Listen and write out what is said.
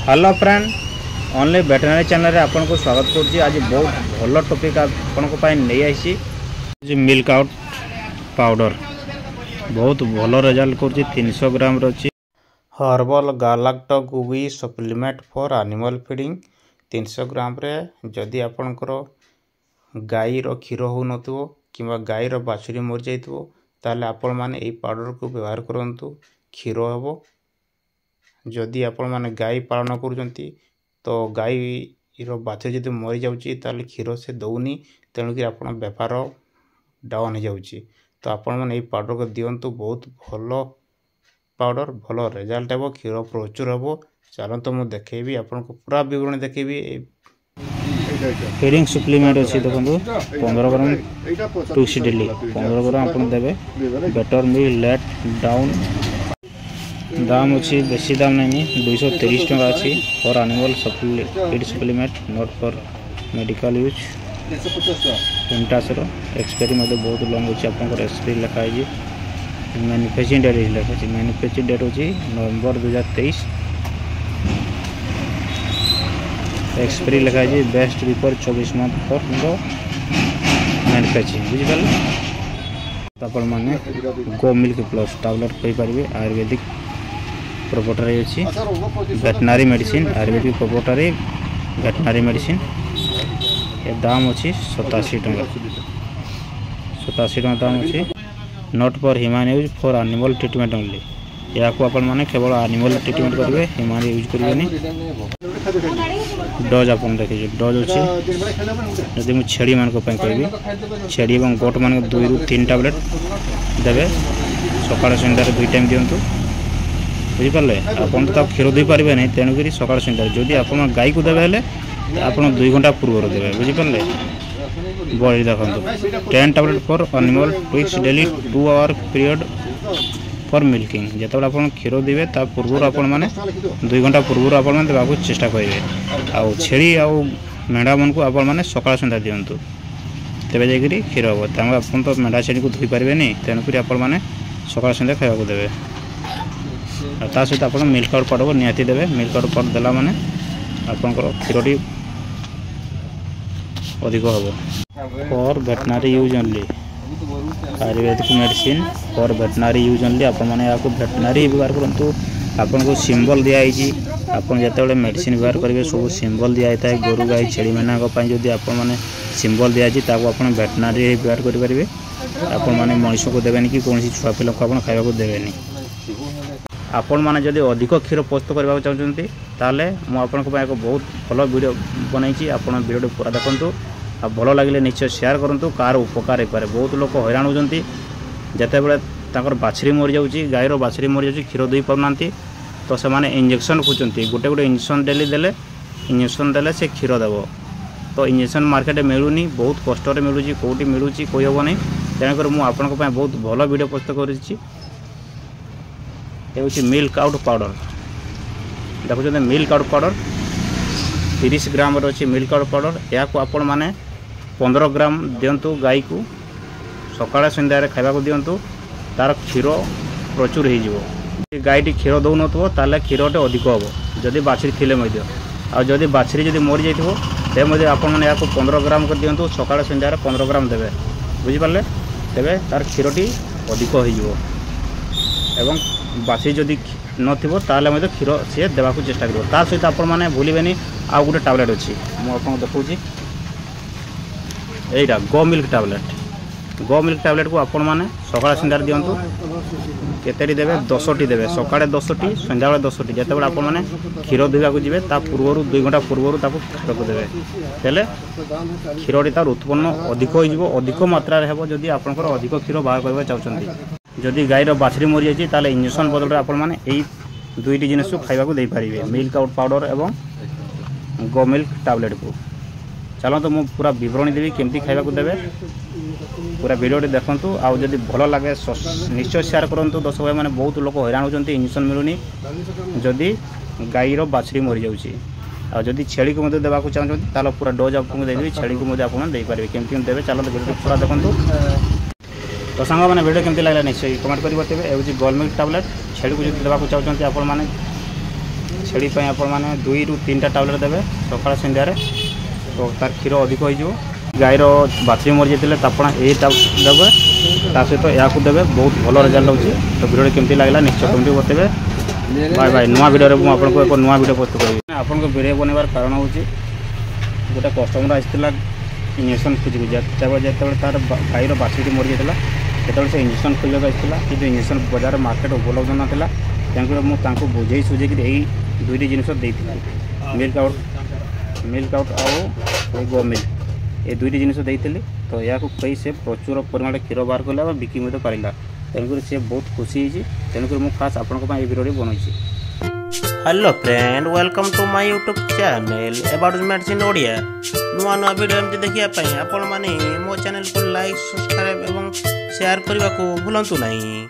Hello friend only veterinary channel आपन को स्वागत करुच्ची। आज बहुत भल टॉपिक आपन को नहीं आई मिल्क आउट पाउडर बहुत भल रिजल्ट कर 300 ग्राम रही herbal galactogogue supplement for animal feeding 300 gram रे जदि आपणकर गाईर क्षीर हो नथिबो किंवा गाईर बाछुरी मर जाइथिबो ताले आपण माने एई पाउडर को व्यवहार करंतु क्षीर हेबो। जदि आपण माने गाई पालन करूचंती तो गाईर बाछुरी जदि मरी जाउची ताले क्षीर से दउनी तेणु कि आपण व्यापार डाउन हो जाउची। तो आपण माने एई पाउडर को दियंतु बहुत भलो पाउडर भलो रिजल्ट हेबो क्षीर प्रचुर हेबो। चलंतु मु देखेबी आपण को पूरा विवरण देखेबी। फीडिंग सप्लीमेंट अच्छी देखो 15 ग्राम टूक्स डेली 15 ग्राम आप देवे बेटर मिल लेट डाउन दाम अच्छी बेसी दाम नहीं 230 टका अच्छी for animal feed supplement not for medical use. इंटासर एक्सपायरी बहुत लंग अच्छी आप एक्सपायरी लिखाई मैन्युफैक्चरिंग डेट लिखा मैन्युफैक्चरिंग डेट अच्छी नवंबर 2023 एक्सपायरी लिखा best before 24 month for manufacturing बुझिपारे। आपण माने गो मिल्क प्लस टैबलेट कहि पारिबे आयुर्वेदिक प्रोपोटरी अछि veterinary medicine Ayurvedic proprietary veterinary medicine ए दाम अछि 87 टका 87 टका दाम अछि not for human use for animal treatment only. या को आपण माने केवल एनिमल ट्रीटमेंट करिवे ह्यूमन यूज करिवेनी। डोज आप देखिए डोज अच्छी जदि मुझे छेड़ी मान कहि छेड़ी और गोट मान 2 ରୁ 3 टैबलेट देवे सकाळ संध्यार 2 टाइम दिंतु बुझिपारे। आपन तो क्षीर दे पारे नहीं तेणुक सकाळ संध्यार जदि आप गाई को देवे आप 2 घंटा पूर्व देवे बुझिपारे। बॉडी देखो 10 tablet for animal twice daily 2 hour period for milking जो आप क्षीर देवे ता पूर्व आप 2 घंटा पूर्व आप देवाक चेष्टा करेंगे। आउ छेड़ी आउ मेढ़ा मन को आप सकाळ संध्या दिंतु तेज जाकि क्षीर हम आप तो मेढ़ा छेड़ी को धोई पारे नहीं तेणुक आप सकाळ संध्या खावा देवे। ता सहित आप मिल्क आउट पाउडर निहाती देवे। मिल्क आउट पाउडर देला माने आपनकर क्षीरटी अधिक हम for veterinary use only Ayurvedic medicine for veterinary use only. आप वेटनरी व्यवहार करूँ आपन को सिंबल दिखाई आप जो मेडिसिन व्यवहार करेंगे सब सिंबल दिखाई है गोरु गाई छेड़ी मैना जदि आप सिंबल दिखाई आप वेटनरी व्यवहार करेंगे आपण मैंने मनीष को देवेनि कि कौन छुआ पिला को खावा देवेनि। आपण मैंने जदि अधिक क्षीर प्रस्तुत करने चाहते ताले मुझे एक बहुत भल वीडियो बनई आप वीडियो पूरा देखूँ आ भल लगे निश्चय शेयर करूँ कार उपकार हो पाए। बहुत लोग हैरान होती जिते बड़े बाछुरी मरी जाऊँगी गाईर बाछुरी मरी जाऊँगी क्षीर दे पाना तो से इंजेक्शन खोजती गोटे गोटे इंजेक्शन डेली देले इंजेक्शन देले से क्षीर देव तो इंजेक्शन मार्केट मिलूनी बहुत कष्ट मिलूँ कौटी मिलूँ कही हम नहीं तेणुक मुझे बहुत भल वीडियो प्रस्तुत कर मिल्क आउट पाउडर देखुं मिल्क आउट पाउडर 30 ग्राम अच्छी मिल्क आउट पाउडर या आपण मैंने 15 ग्राम दिंतु गाई को सकाळ संध्यारे खाइबा दिंतु तार क्षीर प्रचुर हो गाईटी क्षीर दौन ताले क्षीरटे अधिक हम जदि बाछुरी थिले आदि बाछुरी जदि मरी जाइए आपने 15 ग्राम कर दिंतु सकाळ संध्यारे 15 ग्राम देवे बुझिपारे तेरे तार क्षीरटी अधिक हो बाछुरी जदि नथिबो ताले मते क्षीर सी देवाक चेष्टा करिवो। ता सहित आपण माने भूलिबेनी आ गोटे टैबलेट अछि मु आपन देखौछि एटा गो मिल्क टैबलेट को आपण माने सकाळ संध्यार दियंतु केतेटी देबे 10टी देबे सकाळे 10टी संध्या बेले 10टी जते बेले आपण माने क्षीर देबाक जिवे ता पूर्वरु 2 घंटा पूर्वरु ताको खाइबाक देबे तेले क्षीरटी तार उत्पन्न अधिक होइजिवो अधिक मात्रा रे हेबो। जदि आपनकर अधिक क्षीर बाहर करबा चाहउछंती जदि गाईर बाछुरी मरी जाइए ताले इंजेक्शन बदल आप दुईटी जिनिस खाइबा दे पारे मिल्क आउट पाउडर एवं गो मिल्क टैबलेट को। चलो तो मुझे पूरा विवरणी देवी केमती खाइबा देवे पूरा वीडियोटी देखूँ आउ जदि भल लगे निश्चय शेयर करूँ। दर्शक भाई मैंने बहुत लोग हैरान होती इंजेक्शन मिलूनी जदि गाईर बाछुरी मरी जाऊँगी आदि छेड़ी को देवाक चाहते पूरा डोज आपको देवी छेड़ी को पारे केमती देवे। चलो वीडियो पूरा देखूँ। तो सांग मैंने वीडियो केमती लगे निश्चय कमेंट कर बताइए। ये गोल मिल्क टैबलेट छेड़ी को जो देवाक चाहते आप छेड़ी आपण मैंने 2 ରୁ 3टा टैबलेट देवे सकाळ संध्यार तो तार क्षीर अधिक हो गाईर बाछी मरी जाते आपण यही देवे सहित या देवे बहुत भल रिजल्ट होची। तो वीडियो केमती लागला निश्चय कमेंट बताइए। Bye bye. नुआ वीडियो रे आपको एक नुआ वीडियो पोस्ट करी। आपन को वीडियो बनवार कारण होची गोटे कस्टमर आसला इंजेक्शन खोजिक जिते तार गाईर बाछी मरी जाता से इंजेक्शन खोजा आसला कि इंजेक्शन बजार मार्केट उपलब्ध नाला तेणुकर मुझे बुझे सुझे यही 2टी जिनस मिल्क आउट आउ गो मिल्क ये 2टी जिनस तो या कई से प्रचुर परिमाण क्षीर बाहर कला बिकी पारा तेणुकर सी बहुत खुशी तेणुकर मुझे खास आपण वीडियो बनाई। Hello friend welcome to my YouTube channel about medicine Odia. नुआ नुआ वीडियो एमती देखिए आपण माने मो चैनल को लाइक सब्सक्राइब एवं शेयर करने को भूलंतु नहीं।